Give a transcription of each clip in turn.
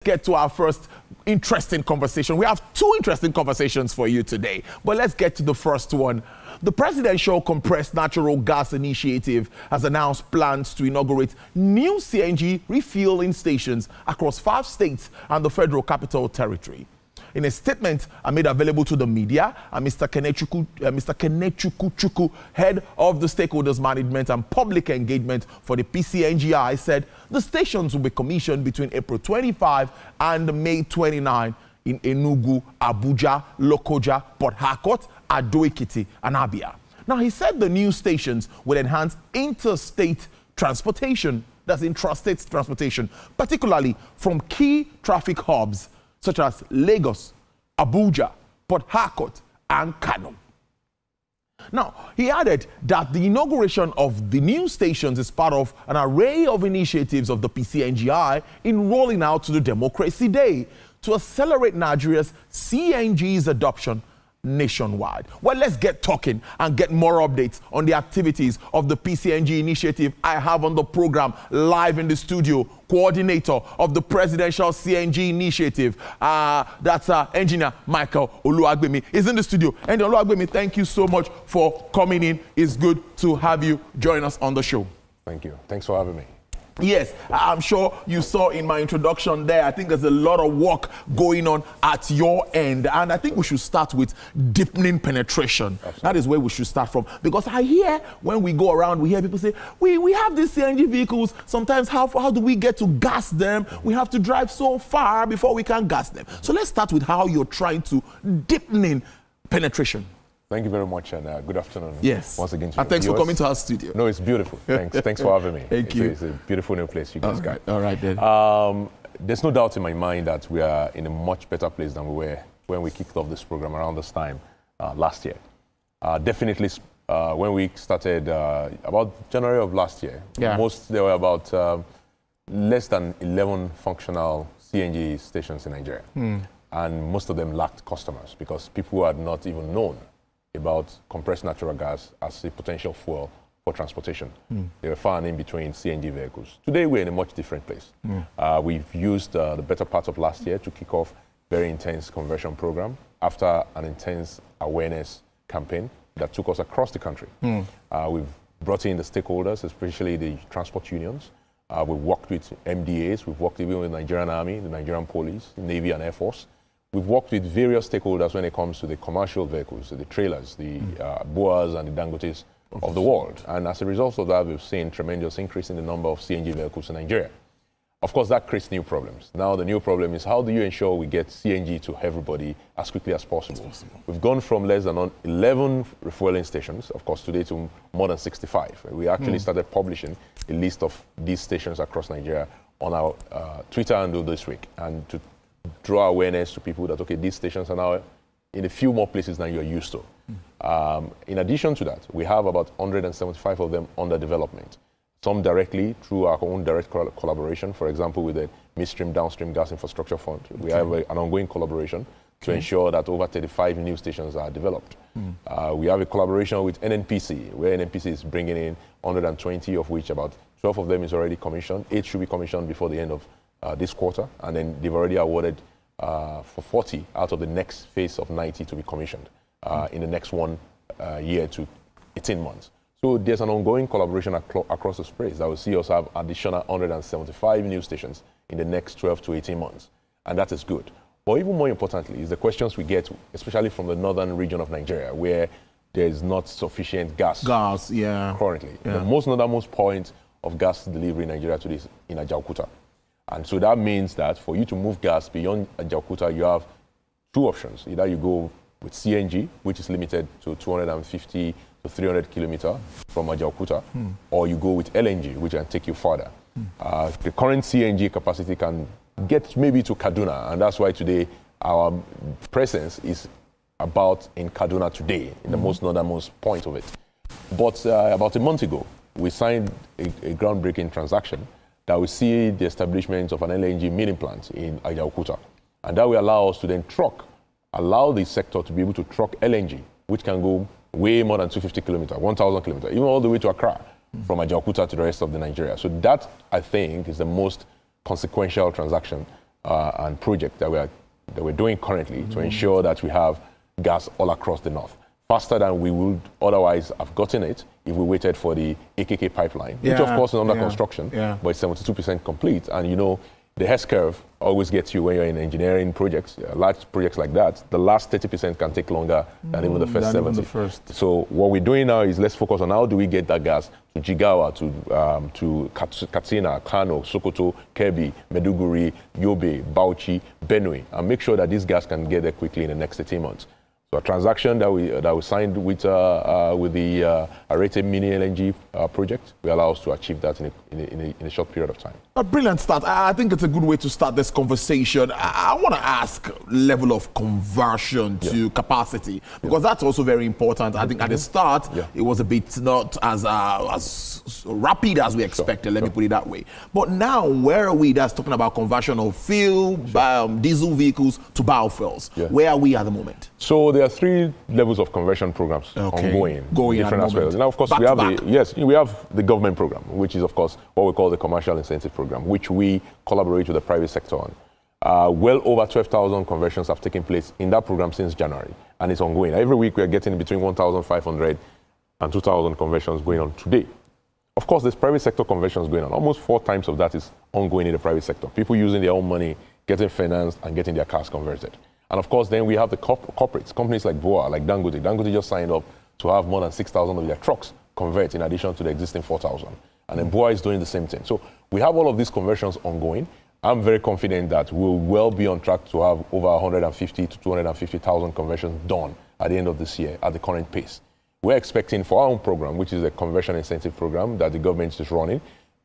get to our first interesting conversation. We have two interesting conversations for you today, but let's get to the first one. The Presidential Compressed Natural Gas Initiative has announced plans to inaugurate new CNG refueling stations across 5 states and the Federal Capital Territory. In a statement made available to the media, Mr. Kenechukwu, head of the Stakeholders Management and Public Engagement for the PCNGI, said the stations will be commissioned between April 25 and May 29 in Enugu, Abuja, Lokoja, Port Harcourt, Ado-Ekiti, and Abia. Now, he said the new stations will enhance interstate transportation, that's intrastate transportation, particularly from key traffic hubs such as Lagos, Abuja, Port Harcourt, and Kano. Now, he added that the inauguration of the new stations is part of an array of initiatives of the PCNGI in rolling out to the Democracy Day to accelerate Nigeria's CNG's adoption nationwide. Well, let's get talking and get more updates on the activities of the PCNG initiative. I have on the program live in the studio coordinator of the Presidential CNG Initiative. That's Engineer Michael Oluwagbemi is in the studio. And Oluwagbemi, thank you so much for coming in. It's good to have you join us on the show. Thank you. Thanks for having me. Yes, I'm sure you saw in my introduction there, I think there's a lot of work going on at your end. And I think we should start with deepening penetration. Absolutely. That is where we should start from. Because I hear when we go around, we hear people say, we have these CNG vehicles. Sometimes how do we get to gas them? We have to drive so far before we can gas them. So let's start with how you're trying to deepening penetration. Thank you very much, and good afternoon. Yes. Once again, and thanks for coming to our studio. No, it's beautiful. Thanks for having me. Thank you. It's a beautiful new place you guys got. All right, then. There's no doubt in my mind that we are in a much better place than we were when we kicked off this program around this time last year. Definitely, when we started about January of last year, there were about less than 11 functional CNG stations in Nigeria. And most of them lacked customers because people had not even known about compressed natural gas as a potential fuel for transportation. They were far and in between CNG vehicles. Today, we're in a much different place. We've used the better part of last year to kick off very intense conversion program after an intense awareness campaign that took us across the country. We've brought in the stakeholders, especially the transport unions. We've worked with MDAs. We've worked even with the Nigerian Army, the Nigerian Police, Navy, and Air Force. We've worked with various stakeholders when it comes to the commercial vehicles, the trailers, the Boas and the Dangotes of the world. And as a result of that, we've seen tremendous increase in the number of CNG vehicles in Nigeria. Of course, that creates new problems. Now, the new problem is how do you ensure we get CNG to everybody as quickly as possible? We've gone from less than 11 refueling stations, of course, today to more than 65. We actually started publishing a list of these stations across Nigeria on our Twitter handle this week, and to draw awareness to people that, okay, these stations are now in a few more places than you're used to. In addition to that, we have about 175 of them under development. Some directly through our own direct collaboration, for example, with the Midstream Downstream Gas Infrastructure Fund. We have an ongoing collaboration to ensure that over 35 new stations are developed. We have a collaboration with NNPC, where NNPC is bringing in 120, of which about 12 of them is already commissioned. 8 should be commissioned before the end of this quarter, and then they've already awarded for 40 out of the next phase of 90 to be commissioned in the next 1 year to 18 months. So there's an ongoing collaboration across the space that will see us have additional 175 new stations in the next 12 to 18 months, and that is good. But even more importantly is the questions we get, especially from the northern region of Nigeria, where there is not sufficient gas currently. The most northernmost point of gas delivery in Nigeria today is in Ajaokuta. And so that means that for you to move gas beyond Ajaokuta, you have 2 options. Either you go with CNG, which is limited to 250 to 300 kilometers from Ajaokuta, or you go with LNG, which can take you further. The current CNG capacity can get maybe to Kaduna, and that's why today our presence is about in Kaduna today, in the most northernmost point of it. But about a month ago, we signed a groundbreaking transaction that will see the establishment of an LNG milling plant in Ajaokuta. And that will allow us to then allow the sector to be able to truck LNG, which can go way more than 250 kilometers, 1,000 kilometers, even all the way to Accra, from Ajaokuta to the rest of the Nigeria. So that, I think, is the most consequential transaction and projects that we're doing currently to ensure that we have gas all across the north, faster than we would otherwise have gotten it if we waited for the AKK pipeline, which of course is under construction, but it's 72% complete. And you know, the S-curve always gets you when you're in engineering projects, large projects like that. The last 30% can take longer than even the first 70. So what we're doing now is let's focus on how do we get that gas to Jigawa, to Katsina, Kano, Sokoto, Kebbi, Meduguri, Yobe, Bauchi, Benue, and make sure that this gas can get there quickly in the next 18 months. So a transaction that we signed with the Arete Mini LNG project will allow us to achieve that in a short period of time. A brilliant start. I think it's a good way to start this conversation. I want to ask level of conversion to capacity, because that's also very important. I think at the start, it was a bit not as rapid as we expected, let me put it that way. But now, where are we that's talking about conversion of fuel, diesel vehicles to biofuels? Where are we at the moment? So there are 3 levels of conversion programs ongoing. Different aspects. Now, of course, we have the government program, which is, of course, what we call the commercial incentive program, which we collaborate with the private sector on. Well over 12,000 conversions have taken place in that program since January, and it's ongoing. Every week, we are getting between 1,500 and 2,000 conversions going on today. Of course, there's private sector conversions going on. Almost 4 times of that is ongoing in the private sector. People using their own money, getting financed, and getting their cars converted. And of course, then we have the corporates, companies like BOA, like Dangote. Dangote just signed up to have more than 6,000 of their trucks convert in addition to the existing 4,000. And then BOA is doing the same thing. So we have all of these conversions ongoing. I'm very confident that we'll well be on track to have over 150 to 250,000 conversions done at the end of this year at the current pace. We're expecting for our own program, which is a conversion incentive program that the government is running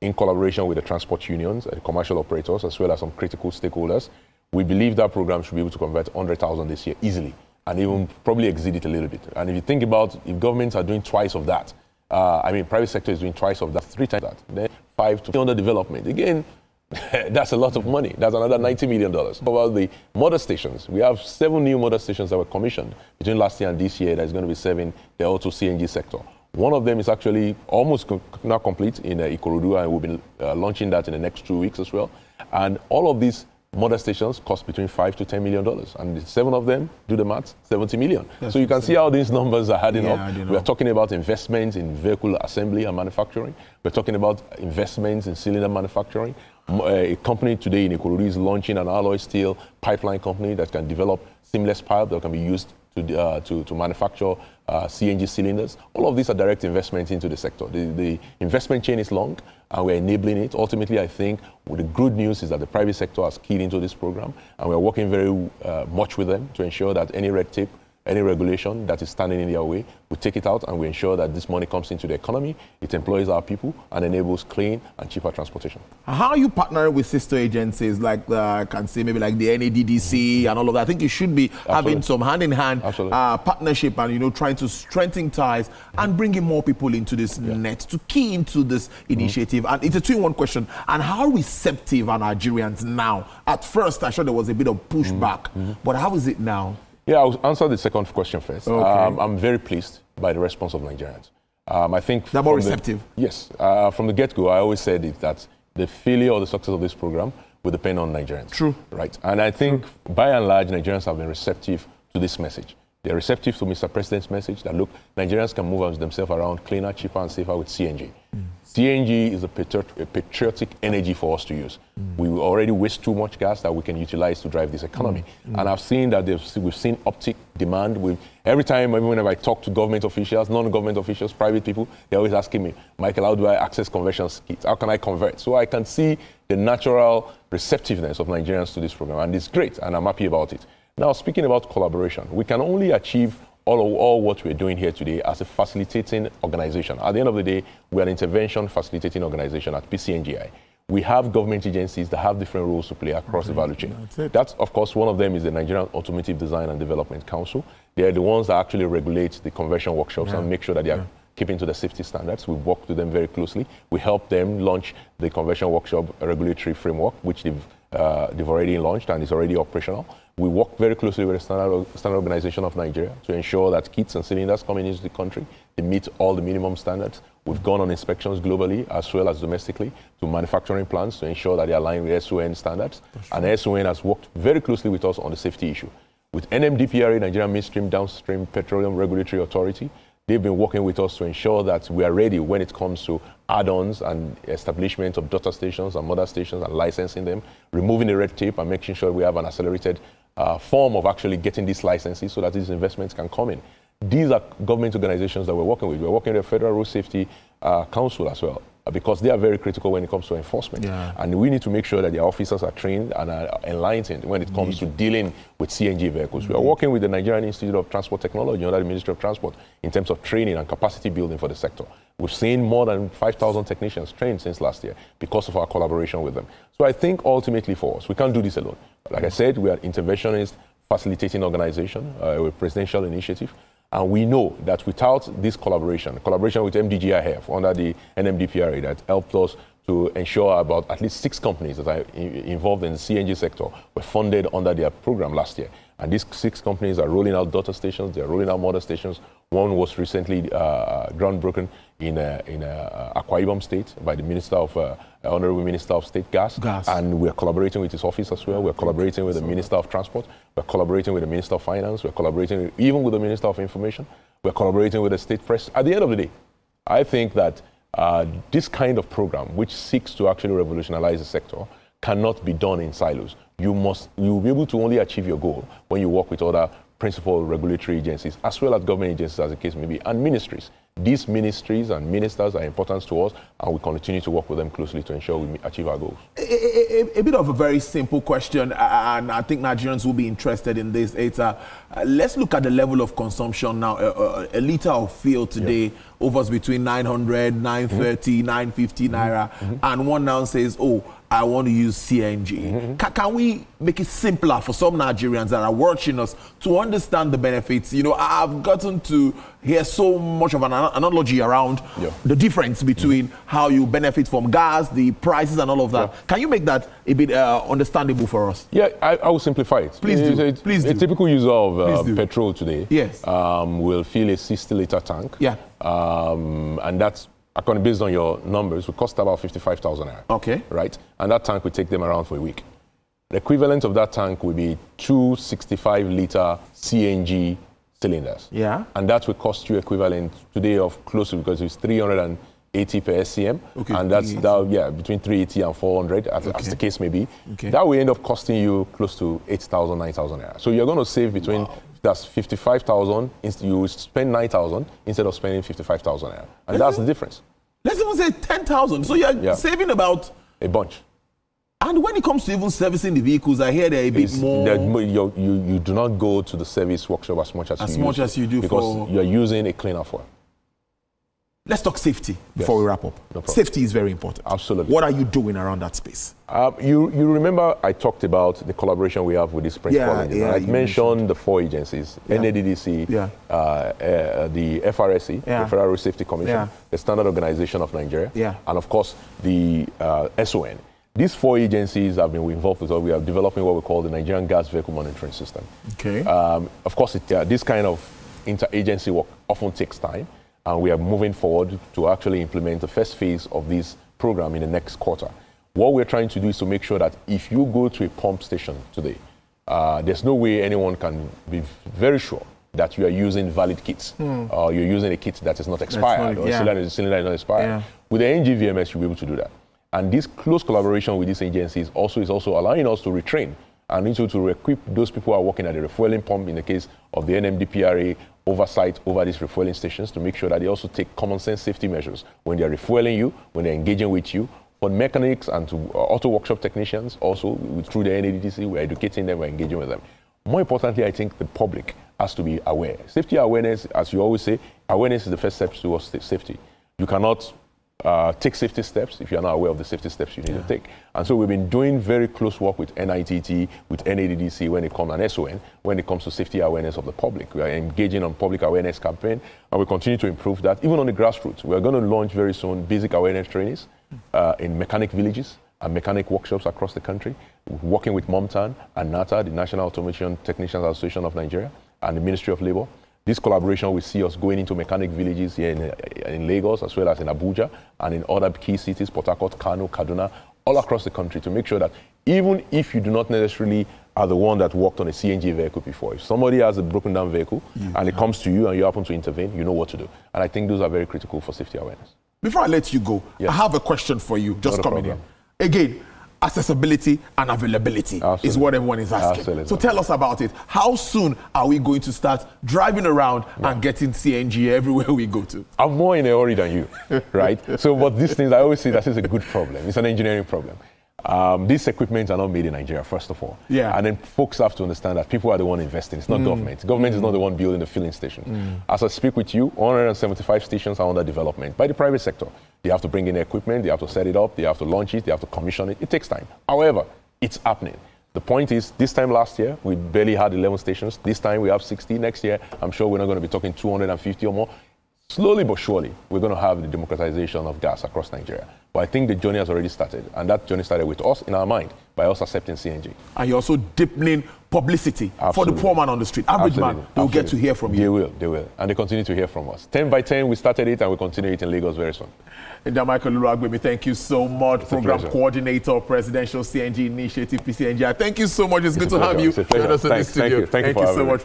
in collaboration with the transport unions, the commercial operators, as well as some critical stakeholders. We believe that program should be able to convert 100,000 this year easily, and even probably exceed it a little bit. And if you think about if governments are doing twice of that, private sector is doing twice of that, 3 times that, then 5 to under development. Again, that's a lot of money. That's another $90 million. About the mother stations, we have 7 new mother stations that were commissioned between last year and this year that's going to be serving the auto CNG sector. One of them is actually almost now complete in Ikorodu, and we'll be launching that in the next 2 weeks as well. And all of these mother stations cost between $5 to $10 million, and 7 of them, do the maths, 70 million. That's so you can see how these numbers are adding up. We are talking about investments in vehicle assembly and manufacturing. We're talking about investments in cylinder manufacturing. A company today in Ikorodu is launching an alloy steel pipeline company that can develop seamless pipe that can be used to manufacture CNG cylinders. All of these are direct investments into the sector. The investment chain is long, and we're enabling it. Ultimately, I think the good news is that the private sector has keyed into this program, and we're working very much with them to ensure that any red tape, any regulation that is standing in their way, we take it out and we ensure that this money comes into the economy, it employs our people, and enables clean and cheaper transportation. How are you partnering with sister agencies like I can say maybe like the NADDC and all of that? I think you should be having some hand-in-hand partnership and trying to strengthen ties and bringing more people into this net to key into this initiative. And it's a 2-in-1 question. And how receptive are Nigerians now? At first, I'm sure there was a bit of pushback, but how is it now? Yeah, I'll answer the second question first. I'm very pleased by the response of Nigerians. I think they're more receptive. Yes. From the get-go, I always said that the failure or the success of this program will depend on Nigerians. True. Right. And I think by and large, Nigerians have been receptive to this message. They're receptive to Mr. President's message that, look, Nigerians can move themselves around cleaner, cheaper, and safer with CNG. CNG is a patriotic energy for us to use. We already waste too much gas that we can utilize to drive this economy. And I've seen that we've seen uptick demand. Every time, whenever I talk to government officials, non-government officials, private people, they're always asking me, Michael, how do I access conversion kits? How can I convert? So I can see the natural receptiveness of Nigerians to this program, and it's great, and I'm happy about it. Now, speaking about collaboration, we can only achieve all what we're doing here today as a facilitating organization. At the end of the day, we're an intervention facilitating organization at PCNGI. We have government agencies that have different roles to play across the value chain. That's, of course, one of them is the Nigerian Automotive Design and Development Council. They are the ones that actually regulate the conversion workshops and make sure that they are keeping to the safety standards. We work with them very closely. We help them launch the conversion workshop regulatory framework, which they've already launched and is already operational. We work very closely with the Standard Organization of Nigeria to ensure that kits and cylinders coming into the country, they meet all the minimum standards. We've gone on inspections globally as well as domestically to manufacturing plants to ensure that they align with SON standards. And SON has worked very closely with us on the safety issue. With NMDPRA, Nigerian Midstream Downstream Petroleum Regulatory Authority, they've been working with us to ensure that we are ready when it comes to add-ons and establishment of daughter stations and mother stations and licensing them, removing the red tape and making sure we have an accelerated form of actually getting these licenses so that these investments can come in. These are government organizations that we're working with. We're working with the Federal Road Safety Council as well, because they are very critical when it comes to enforcement. Yeah. And we need to make sure that their officers are trained and are enlightened when it comes to dealing with CNG vehicles. We are working with the Nigerian Institute of Transport Technology under the Ministry of Transport in terms of training and capacity building for the sector. We've seen more than 5,000 technicians trained since last year because of our collaboration with them. So I think ultimately for us, we can't do this alone. Like I said, we are an interventionist facilitating organization, a presidential initiative. And we know that without this collaboration with MDGI HEF under the NMDPRA that helped us to ensure about at least 6 companies that are involved in the CNG sector were funded under their program last year. And these 6 companies are rolling out daughter stations, they're rolling out mother stations. One was recently groundbroken in Akwa Ibom State by the Minister of Honorable Minister of State Gas. And we're collaborating with his office as well. We're collaborating with the Minister of Transport. We're collaborating with the Minister of Finance. We're collaborating even with the Minister of Information. We're collaborating with the State Press. At the end of the day, I think that this kind of program, which seeks to actually revolutionize the sector, cannot be done in silos. You will be able to only achieve your goal when you work with other principal regulatory agencies, as well as government agencies, as the case may be, and ministries. These ministries and ministers are important to us, and we continue to work with them closely to ensure we achieve our goals. A bit of a very simple question, and I think Nigerians will be interested in this. It's, let's look at the level of consumption now. A liter of fuel today hovers between 900, 930, 950 naira, and one now says, oh, I want to use CNG. Can we make it simpler for some Nigerians that are watching us to understand the benefits? You know, I've gotten to hear so much of an analogy around the difference between how you benefit from gas, the prices and all of that. Can you make that a bit understandable for us? Yeah, I will simplify it. Please do. Please do. A typical user of petrol today will fill a 60-liter tank. And that's, according based on your numbers, will cost about 55,000 naira. Okay. Right? And that tank will take them around for a week. The equivalent of that tank will be 2 65-liter CNG cylinders. Yeah. And that will cost you equivalent today of close to, because it's 380 per SCM. Okay. And that's between 380 and 400, as the case may be. Okay. That will end up costing you close to 8,000, 9,000 naira. So you're going to save between that's 55,000. You spend 9,000 instead of spending 55,000 naira, and that's the difference. Let's even say 10,000. So you're saving about a bunch. And when it comes to even servicing the vehicles, I hear they're a bit more. You do not go to the service workshop as much as you do because you're using a cleaner fuel. Let's talk safety before we wrap up. No problem. Safety is very important. Absolutely. What are you doing around that space? You remember I talked about the collaboration we have with these principal engineers. I mentioned the 4 agencies, NADDC, the FRSC, the Federal Road Safety Commission, the Standard Organization of Nigeria, and of course the SON. These 4 agencies have been involved with us. We are developing what we call the Nigerian Gas Vehicle Monitoring System. Okay. Of course, this kind of interagency work often takes time. And we are moving forward to actually implement the first phase of this program in the next quarter. What we're trying to do is to make sure that if you go to a pump station today, there's no way anyone can be very sure that you are using valid kits or you're using a kit that is not expired or a cylinder is not expired. With the NGVMS, you'll be able to do that. And this close collaboration with these agencies is also allowing us to retrain and also to equip those people who are working at the refueling pump in the case of the NMDPRA oversight over these refueling stations to make sure that they also take common sense safety measures when they're refueling you, when they're engaging with you. For mechanics and to auto workshop technicians, also through the NADDC, we're educating them, we're engaging with them. More importantly, I think the public has to be aware. Safety awareness, as you always say, awareness is the first step towards safety. You cannot take safety steps if you're not aware of the safety steps you need to take. And so we've been doing very close work with NITT, with NADDC when it comes, and SON, when it comes to safety awareness of the public. We are engaging on public awareness campaign, and we continue to improve that, even on the grassroots. We're going to launch very soon basic awareness trainings in mechanic villages and mechanic workshops across the country, working with MOMTAN and NATA, the National Automation Technicians Association of Nigeria, and the Ministry of Labor. This collaboration will see us going into mechanic villages here in Lagos, as well as in Abuja and in other key cities, Port Harcourt, Kano, Kaduna, all across the country, to make sure that even if you do not necessarily are the one that worked on a CNG vehicle before, if somebody has a broken down vehicle and it comes to you and you happen to intervene, you know what to do. And I think those are very critical for safety awareness. Before I let you go, I have a question for you, just coming in. Again, accessibility and availability is what everyone is asking. Absolutely. So tell us about it. How soon are we going to start driving around and getting CNG everywhere we go to? I'm more in a hurry than you, right? So, but these things, I always say that is a good problem. It's an engineering problem. These equipment are not made in Nigeria, first of all. And then folks have to understand that people are the one investing. It's not government. Government is not the one building the filling station. As I speak with you, 175 stations are under development by the private sector. They have to bring in equipment, they have to set it up, they have to launch it, they have to commission it. It takes time. However, it's happening. The point is, this time last year, we barely had 11 stations. This time we have 60. Next year, I'm sure we're not going to be talking 250 or more. Slowly but surely, we're going to have the democratization of gas across Nigeria. But I think the journey has already started. And that journey started with us in our mind, by us accepting CNG. And you're also deepening publicity for the poor man on the street. Average man, they'll get to hear from you. They will. And they continue to hear from us. 10 by 10, we started it, and we'll continue it in Lagos very soon. And Michael Oluwagbemi, thank you so much. Program Coordinator, Presidential CNG Initiative, PCNGI. Thank you so much. It's good to have you join us in the studio. Thank you so much.